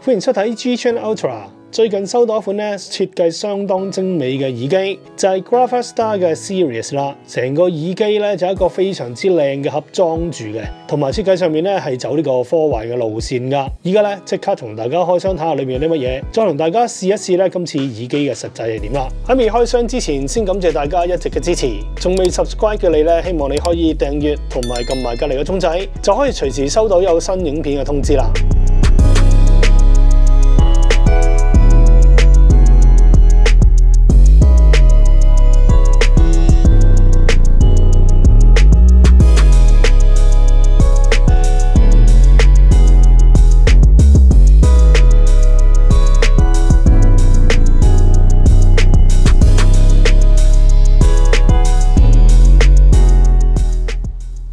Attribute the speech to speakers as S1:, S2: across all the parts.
S1: 歡迎收睇 G-Chain Ultra。最近收到一款咧設計相當精美嘅耳機，就係 Graphite-Star 嘅 Series 啦。成個耳機咧就一個非常之靚嘅盒裝住嘅，同埋設計上面咧係走呢個科幻嘅路線噶。依家咧即刻同大家開箱睇下裏面有啲乜嘢，再同大家試一試咧今次耳機嘅實際係點啦。喺未開箱之前，先感謝大家一直嘅支持。仲未 subscribe 嘅你咧，希望你可以訂閱同埋撳埋隔離嘅鐘仔，就可以隨時收到有新影片嘅通知啦。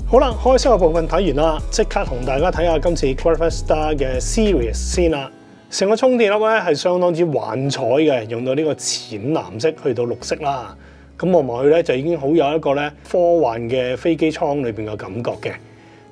S1: 好啦，開箱嘅部分睇完啦，即刻同大家睇下今次 Graphite-Star 嘅 Series 先啦。成個充電粒咧係相當之幻彩嘅，用到呢個淺藍色去到綠色啦。咁望埋去咧就已經好有一個咧科幻嘅飛機艙裏邊嘅感覺嘅。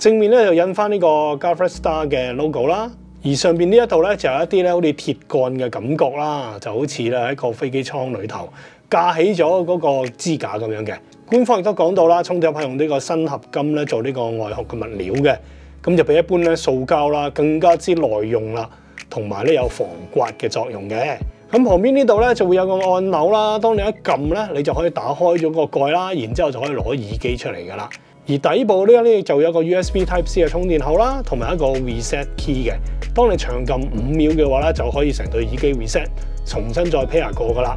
S1: 正面咧就印翻呢個 Graphite-Star 嘅 logo 啦，而上邊呢一度咧就有一啲咧好似鐵桿嘅感覺啦，就好似咧喺個飛機艙裏頭架起咗嗰個支架咁樣嘅。官方亦都講到啦，充電粒係用呢個鋅合金咧做呢個外殼嘅物料嘅，咁就比一般咧塑膠啦更加之耐用啦，同埋咧有防刮嘅作用嘅。咁旁邊呢度咧就會有個按鈕啦，當你一撳咧，你就可以打開咗個蓋啦，然之後就可以攞耳機出嚟噶啦。而底部呢就有一個 USB Type-C 嘅充電口啦，同埋一個 reset key 嘅。當你長撳5秒嘅話咧，就可以成對耳機 reset， 重新再 pair 過噶啦。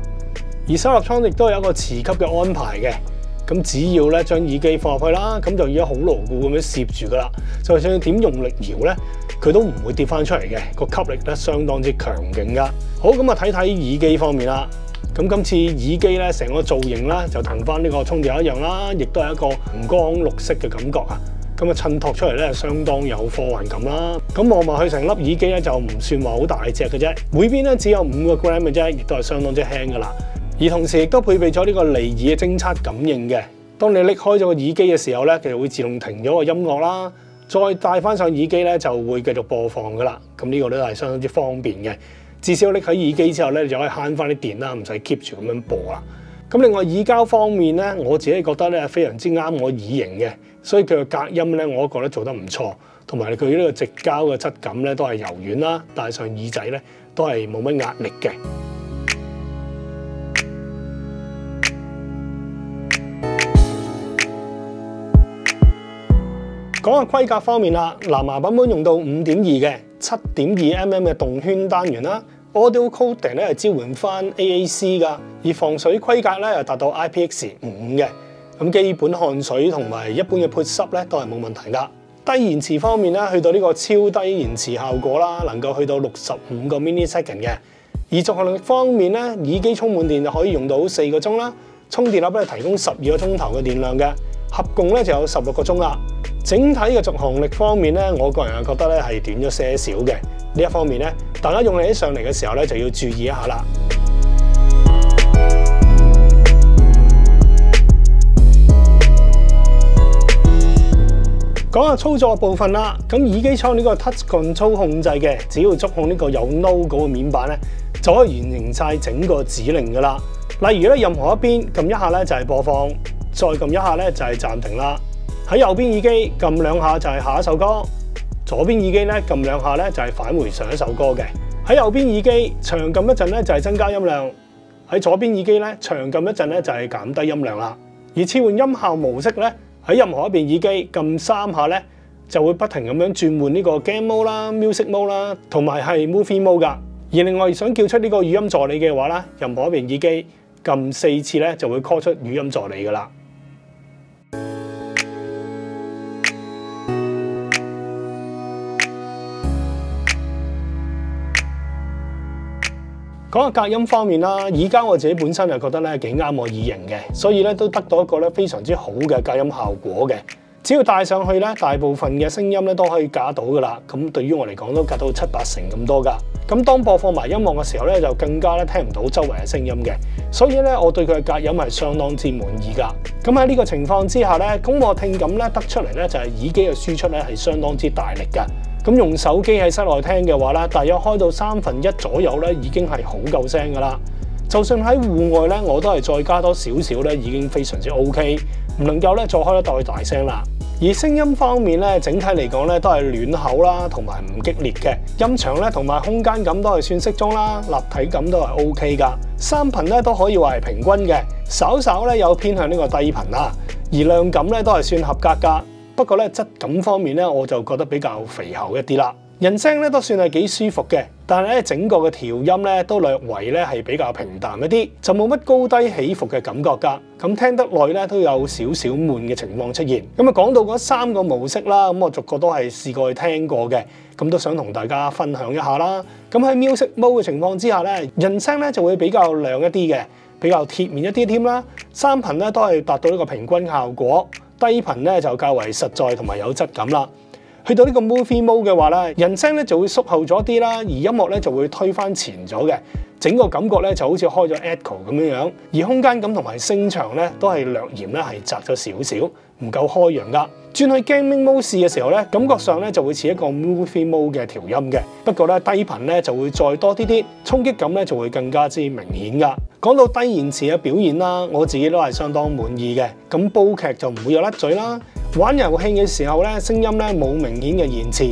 S1: 而收納倉亦都有一個磁吸嘅安排嘅。咁只要咧將耳機放入去啦，咁就已經好牢固咁樣攝住噶啦。就算點用力搖咧，佢都唔會跌翻出嚟嘅。個吸力咧相當之強勁噶。好，咁啊睇睇耳機方面啦。咁今次耳機咧成個造型啦，就同翻呢個充電一樣啦，亦都係一個熒光綠色嘅感覺啊。咁啊襯托出嚟咧相當有科幻感啦。咁望埋去成粒耳機咧就唔算話好大隻嘅啫，每邊咧只有5個 gram 嘅啫，亦都係相當之輕噶啦。而同時亦都配備咗呢個離耳嘅偵測感應嘅。當你拎開咗個耳機嘅時候咧，其實會自動停咗個音樂啦，再戴翻上耳機咧就會繼續播放噶啦。咁呢個都係相當之方便嘅。至少拎喺耳機之後咧，你就可以慳翻啲電啦，唔使 keep 住咁樣播啦。咁另外耳膠方面咧，我自己覺得咧非常之啱我耳型嘅，所以佢嘅隔音咧，我覺得做得唔錯，同埋佢呢個直膠嘅質感咧都係柔軟啦，戴上耳仔咧都係冇乜壓力嘅。講下規格方面啦，藍牙版本用到5.2嘅 7.2mm 嘅動圈單元啦 ，Audio Codec 咧係支援翻 AAC 噶，而防水規格咧又達到 IPX5 嘅，咁基本看水同埋一般嘅潑濕咧都係冇問題噶。低延遲方面咧，去到呢個超低延遲效果啦，能夠去到65個 millisecond 嘅。而續航力方面咧，耳機充滿電就可以用到4個鐘啦，充電粒咧提供12個鐘頭嘅電量嘅，合共咧就有16個鐘啦。整體嘅續航力方面咧，我個人係覺得咧係短咗些少嘅。呢一方面咧，大家用起上嚟嘅時候咧就要注意一下啦。講下操作部分啦，咁耳機倉呢個 Touch Control 控制嘅，只要觸控呢個有 logo 嘅面板咧，就可以完成晒整個指令噶啦。例如咧，任何一邊撳一下咧就係播放，再撳一下咧就係暫停啦。喺右邊耳機撳兩下就係下一首歌，左邊耳機咧撳兩下咧就係返回上一首歌嘅。喺右邊耳機長撳一陣咧就係增加音量，喺左邊耳機咧長撳一陣咧就係減低音量啦。而切換音效模式咧，喺任何一邊耳機撳3下咧就會不停咁樣轉換呢個 Game Mode 啦、Music Mode 啦，同埋係 Movie Mode 噶。而另外想叫出呢個語音助理嘅話咧，任何一邊耳機撳4次咧就會 call 出語音助理噶啦。講下隔音方面啦，耳膠我自己本身就覺得咧幾啱我耳型嘅，所以咧都得到一個咧非常之好嘅隔音效果嘅。只要戴上去咧，大部分嘅聲音咧都可以隔到噶啦。咁對於我嚟講都隔到7-8成咁多噶。咁當播放埋音樂嘅時候咧，就更加咧聽唔到周圍嘅聲音嘅。所以咧，我對佢嘅隔音係相當之滿意噶。咁喺呢個情況之下咧，咁我聽感咧得出嚟咧就係耳機嘅輸出咧係相當之大力嘅。咁用手機喺室內聽嘅話咧，大約開到1/3左右咧，已經係好夠聲噶啦。就算喺戶外咧，我都係再加多少少咧，已經非常之 OK， 唔能夠咧再開得太大聲啦。而聲音方面咧，整體嚟講咧都係暖口啦，同埋唔激烈嘅。音場咧同埋空間感都係算適中啦，立體感都係 OK 噶。3頻咧都可以話係平均嘅，稍稍咧有偏向呢個低頻啦。而量感咧都係算合格噶。不過咧質感方面咧，我就覺得比較肥厚一啲啦。人聲咧都算係幾舒服嘅，但係咧整個嘅調音咧都略為咧係比較平淡一啲，就冇乜高低起伏嘅感覺㗎。咁聽得耐咧都有少少悶嘅情況出現。咁啊講到嗰3個模式啦，咁我逐個都係試過去聽過嘅，咁都想同大家分享一下啦。咁喺 Music Mode 嘅情況之下咧，人聲咧就會比較亮一啲嘅，比較貼面一啲添啦。3頻咧都係達到呢個平均效果，低頻咧就較為實在同埋有質感啦。去到呢個 Movie Mode 嘅話咧，人聲咧就會縮後咗啲啦，而音樂咧就會推返前咗嘅，整個感覺咧就好似開咗 Echo 咁樣樣，而空間感同埋聲場咧都係略嫌咧係窄咗少少，唔夠開揚噶。轉去 Gaming Mode 試嘅時候咧，感覺上咧就會似一個 Movie Mode 嘅調音嘅，不過咧低頻咧就會再多啲啲，衝擊感咧就會更加之明顯噶。講到低延遲嘅表現啦，我自己都係相當滿意嘅，咁煲劇就唔會有甩嘴啦。玩遊戲嘅時候咧，聲音咧冇明顯嘅延遲，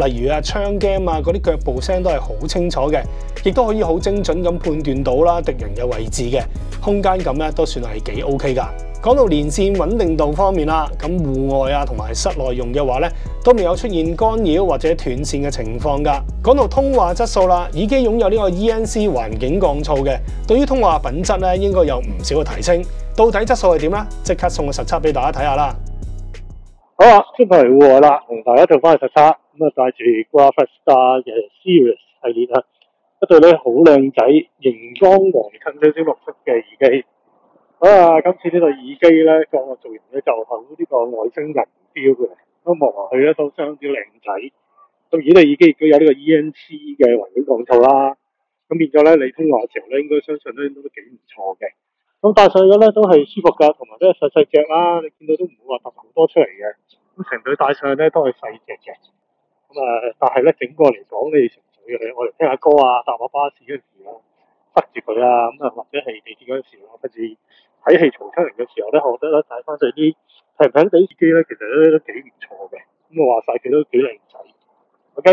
S1: 例如槍 game 啊嗰啲腳步聲都係好清楚嘅，亦都可以好精準咁判斷到啦敵人嘅位置嘅，空間感咧都算係幾 OK 噶。講到連線穩定度方面啦，咁戶外啊同埋室內用嘅話咧，都未有出現干擾或者斷線嘅情況噶。講到通話質素啦，耳機擁有呢個 ENC 環境降噪嘅，對於通話品質咧應該有唔少嘅提升。到底質素係點咧？即刻送個實測俾大家睇下啦！
S2: 好啦，出嚟戶外啦，同大家做翻個實測，咁啊帶住 Graphite-Star 嘅 Sirius 系列啦，一對咧好靚仔、熒光黃襯少少綠色嘅耳機。好啊，今次呢對耳機咧，個造型咧就好呢個外星人 feel 嘅，咁望落去咧都相當之靚仔。咁而呢對耳機亦都有呢個 ENC 嘅環境降噪啦，咁變咗咧你通話嘅時候咧，應該相信咧都幾唔錯嘅。咁戴上去咧都係舒服㗎，同埋都係細細隻啦，你見到都唔會話突好多出嚟嘅。咁成對戴上去咧都係細隻嘅。咁但係咧整個嚟講，你純粹係我哋聽下歌啊、搭下巴士嗰陣時啦，塞住佢啊，咁或者係地鐵嗰陣時啦，甚至睇戲嘈出嚟嘅時候咧，我覺得咧戴翻對啲平平地耳機咧，其實咧都幾唔錯嘅。咁我話晒佢都幾靚仔。OK，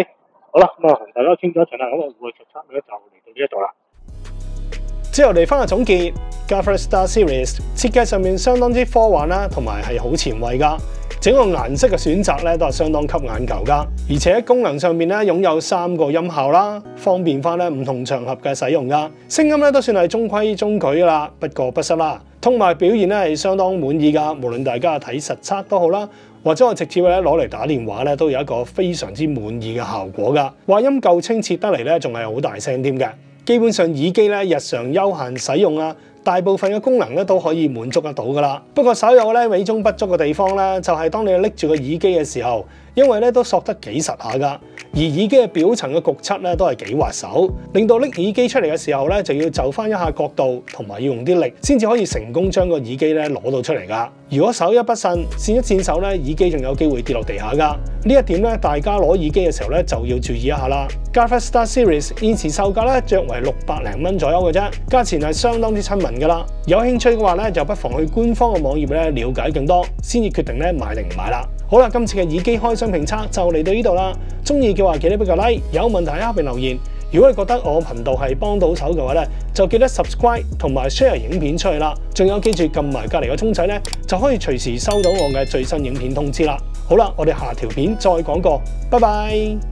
S2: 好啦，咁同大家傾咗一陣啦，咁我戶外實測咧就嚟到呢一度啦。
S1: 之後嚟翻個總結 ，Graphite-Star Sirius 設計上面相當之科幻啦，同埋係好前衛噶。整個顏色嘅選擇咧都係相當吸眼球噶，而且喺功能上面咧擁有3個音效啦，方便翻咧唔同場合嘅使用噶。聲音咧都算係中規中矩啦，不過不失啦。同埋表現咧係相當滿意噶，無論大家睇實測都好啦，或者我直接咧攞嚟打電話咧，都有一個非常之滿意嘅效果噶。話音夠清澈得嚟咧，仲係好大聲添嘅。基本上耳機咧日常休閒使用啊，大部分嘅功能咧都可以滿足得到噶啦。不過稍有咧美中不足嘅地方咧，就係當你拎住個耳機嘅時候，因為咧都索得幾實下噶，而耳機嘅表層嘅焗漆咧都係幾滑手，令到拎耳機出嚟嘅時候咧就要就翻一下角度，同埋要用啲力先至可以成功將個耳機咧攞到出嚟噶。如果手一不慎，跣一跣手咧，耳機仲有機會跌落地下噶。呢一點咧，大家攞耳機嘅時候咧就要注意一下啦。Graphite-Star Sirius 現時售價咧約為600零蚊左右嘅啫，價錢係相當之親民噶啦。有興趣嘅話咧，就不妨去官方嘅網頁咧了解更多，先至決定咧買定唔買啦。好啦，今次嘅耳機開箱評測就嚟到呢度啦。中意嘅話記得俾個 like， 有問題喺下邊留言。如果你覺得我頻道係幫到手嘅話咧，就記得 subscribe 同埋 share 影片出去啦。仲有記住撳埋隔離個鐘仔咧，就可以隨時收到我嘅最新影片通知啦。好啦，我哋下條片再講過，拜拜。